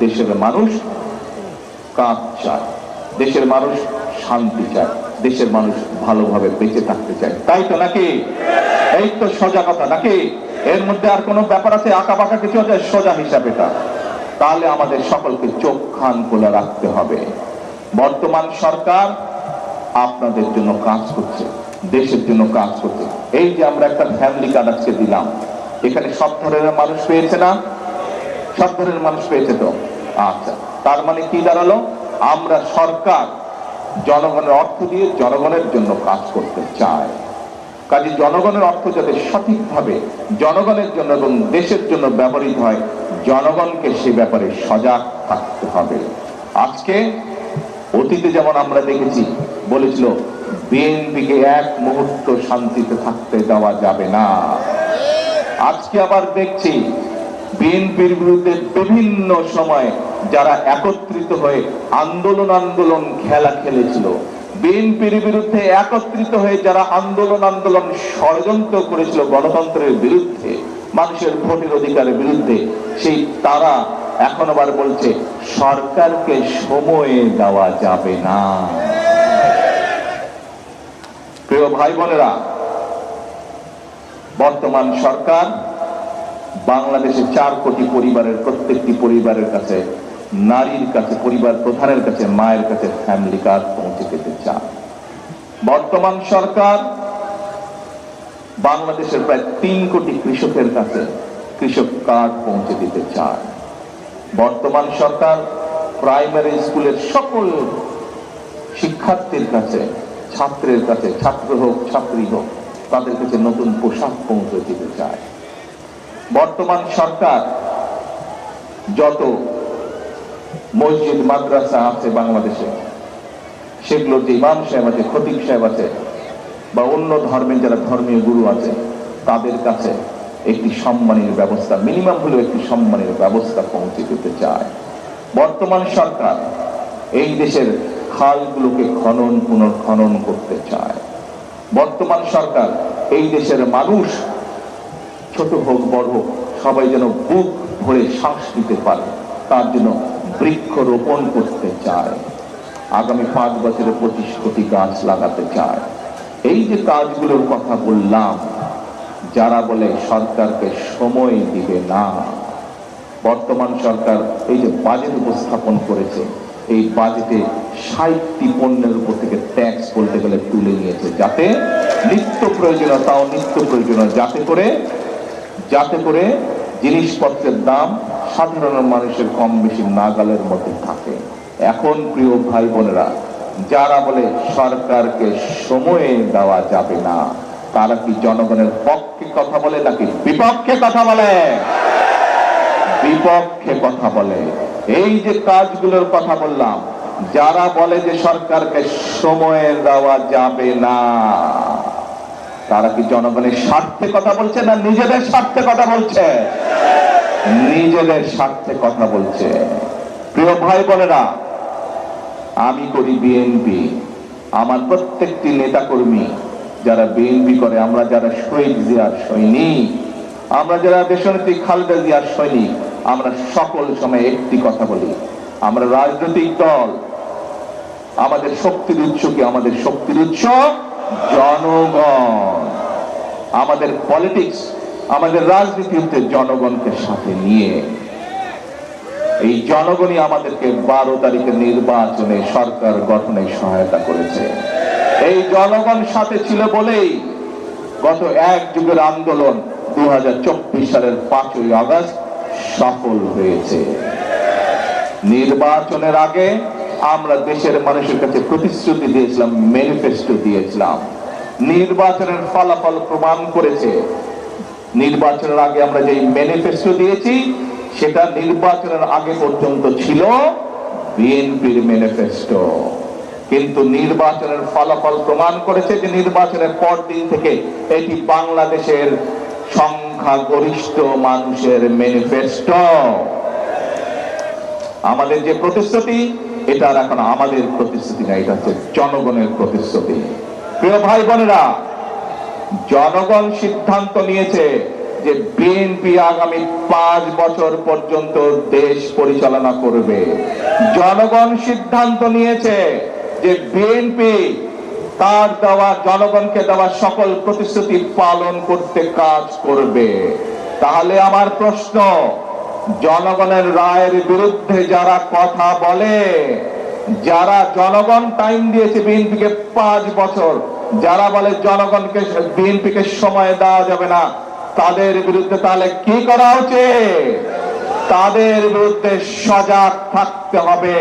দেশের মানুষ কাজ চায়, দেশের মানুষ শান্তি চায়, দেশের মানুষ ভালোভাবে বেঁচে থাকতে চায়, তাই তো নাকি? এই তো সোজা কথা নাকি? এর মধ্যে আর কোনো ব্যাপার আছে আঁকা বাঁকা কিছু আছে? সোজা হিসাব এটা। তাহলে আমাদের সকলকে চোখ কান খোলা রাখতে হবে। বর্তমান সরকার আপনাদের জন্য কাজ করছে, দেশের জন্য কাজ করছে। এই যে আমরা একটা ফ্যামিলি কার্ড আজকে দিলাম, এখানে সব ধরনের মানুষ পেয়েছে না? সব ধরনের মানুষ পেয়েছে তো? আচ্ছা, তার মানে কি দাঁড়ালো? আমরা সরকার জনগণের অর্থ দিয়ে জনগণের জন্য কাজ করতে চায়। কাজে জনগণের অর্থ যাতে সঠিকভাবে জনগণের জন্য এবং দেশের জন্য ব্যবহৃত হয়, জনগণকে সে ব্যাপারে সজাগ থাকতে হবে। আজকে অতীতে যেমন আমরা দেখেছি, বলেছিল বিএনপিকে এক মুহূর্ত শান্তিতে থাকতে দেওয়া যাবে না। আজকে আবার দেখছি বিএনপির বিরুদ্ধে বিভিন্ন সময় যারা একত্রিত হয়ে আন্দোলন খেলা খেলেছিল, বিএনপির বিরুদ্ধে একত্রিত হয়ে যারা আন্দোলন ষড়যন্ত্র করেছিল গণতন্ত্রের বিরুদ্ধে, মানুষের ভোটের অধিকারের বিরুদ্ধে, সেই তারা এখন আবার বলছে সরকারকে সময় দেওয়া যাবে না। প্রিয় ভাই বোনেরা, বর্তমান সরকার বাংলাদেশে 4 কোটি পরিবারের প্রত্যেকটি পরিবারের কাছে, নারীর কাছে, পরিবার প্রধানের কাছে, মায়ের কাছে ফ্যামিলি কার্ড পৌঁছে দিতে চায়। বর্তমান সরকার বাংলাদেশের প্রায় 3 কোটি কৃষকের কাছে কৃষক কার্ড পৌঁছে দিতে চায়। বর্তমান সরকার প্রাইমারি স্কুলের সকল শিক্ষার্থীর কাছে, ছাত্রের কাছে, ছাত্র হোক ছাত্রী হোক, তাদের কাছে নতুন পোশাক পৌঁছে দিতে চায়। বর্তমান সরকার যত মসজিদ মাদ্রাসা আছে বাংলাদেশে, সেগুলোর যে ইমাম সাহেব আছে, খতিব সাহেব আছে, বা অন্য ধর্মের যারা ধর্মীয় গুরু আছে, তাদের কাছে একটি সম্মানের ব্যবস্থা, মিনিমাম হলেও একটি সম্মানের ব্যবস্থা পৌঁছে দিতে চায়। বর্তমান সরকার এই দেশের খালগুলোকে পুনর্খনন করতে চায়। বর্তমান সরকার এই দেশের মানুষ, ছোট হোক বড় হোক, সবাই যেন বুক ভরে শ্বাস নিতে পারে, তার জন্য বৃক্ষরোপণ করতে চায়। আগামী 5 বছরে 25 কোটি গাছ লাগাতে চায়। এই যে কাজগুলোর কথা বললাম, যারা বলে সরকারকে সময় দিবে না, বর্তমান সরকার এই যে বাজেট উপস্থাপন করেছে, এই বাজেটে 60টি পণ্যের উপর থেকে ট্যাক্স বলতে গেলে তুলে নিয়েছে, যাতে নিত্য প্রয়োজনীয়, যাতে করে জিনিসপত্রের দাম সাধারণ মানুষের কম বেশি নাগালের মধ্যে থাকে। এখন প্রিয় ভাই বোনেরা, যারা বলে সরকারকে সময় দেওয়া যাবে না, তারা কি জনগণের পক্ষে কথা বলে নাকি বিপক্ষে কথা বলে? বিপক্ষে কথা বলে। এই যে কাজগুলোর কথা বললাম, যারা বলে যে সরকারকে সময় দেওয়া যাবে না, তারা কি জনগণের স্বার্থে কথা বলছে না নিজেদের স্বার্থে কথা বলছে? নিজেদের স্বার্থে কথা বলছে। প্রিয় ভাই বোনেরা, আমি করি বিএনপি, আমার প্রত্যেকটি নেতাকর্মী যারা বিএনপি করে, আমরা যারা শহীদ জিয়ার সৈনিক, আমরা যারা দেশনেত্রী খালেদা জিয়ার সৈনিক, আমরা সকল সময় একটি কথা বলি, আমরা রাজনৈতিক দল, আমাদের শক্তির উৎস কি? আমাদের শক্তির উৎস জনগণ। আমাদের পলিটিক্স, আমাদের রাজনীতি হচ্ছে জনগণকে সাথে নিয়ে। এই জনগণই আমাদেরকে 12 তারিখের নির্বাচনে সরকার গঠনে সহায়তা করেছে। এই জনগণ সাথে ছিল বলেই গত 1 যুগের আন্দোলন 2024 সালের 5ই আগস্ট সফল হয়েছে। নির্বাচনের আগে আমরা দেশের মানুষের কাছে প্রতিশ্রুতি দিয়েছিলাম, ম্যানিফেস্টো দিয়েছিলাম। নির্বাচনের ফলাফল প্রমাণ করেছে, নির্বাচনের আগে আমরা যে ম্যানিফেস্টো দিয়েছি, সেটা নির্বাচনের আগে পর্যন্ত ছিল বিএনপির ম্যানিফেস্টো। কিন্তু নির্বাচনের ফলাফল প্রমাণ করেছে যে নির্বাচনের পর দিন থেকে এটি বাংলাদেশের সংখ্যাগরিষ্ঠ মানুষের ম্যানিফেস্টো। আমাদের যে প্রতিশ্রুতি, এটা আর এখন আমাদের প্রতিশ্রুতি না, এটা হচ্ছে জনগণের প্রতিশ্রুতি। প্রিয় ভাই বোনেরা, জনগণ সিদ্ধান্ত নিয়েছে যে বিএনপি আগামী 5 বছর পর্যন্ত দেশ পরিচালনা করবে। জনগণ সিদ্ধান্ত নিয়েছে যে বিএনপি তার দেওয়া, জনগণকে দেওয়া সকল প্রতিশ্রুতি পালন করতে কাজ করবে। তাহলে আমার প্রশ্ন, জনগণের রায়ের বিরুদ্ধে যারা কথা বলে, যারা জনগণ টাইম দিয়েছে বিএনপিকে 5 বছর, যারা বলে জনগণকে, বিএনপিকে সময় দেওয়া যাবে না, তাদের বিরুদ্ধে তাহলে কি করা উচিত? তাদের বিরুদ্ধে সজাগ থাকতে হবে।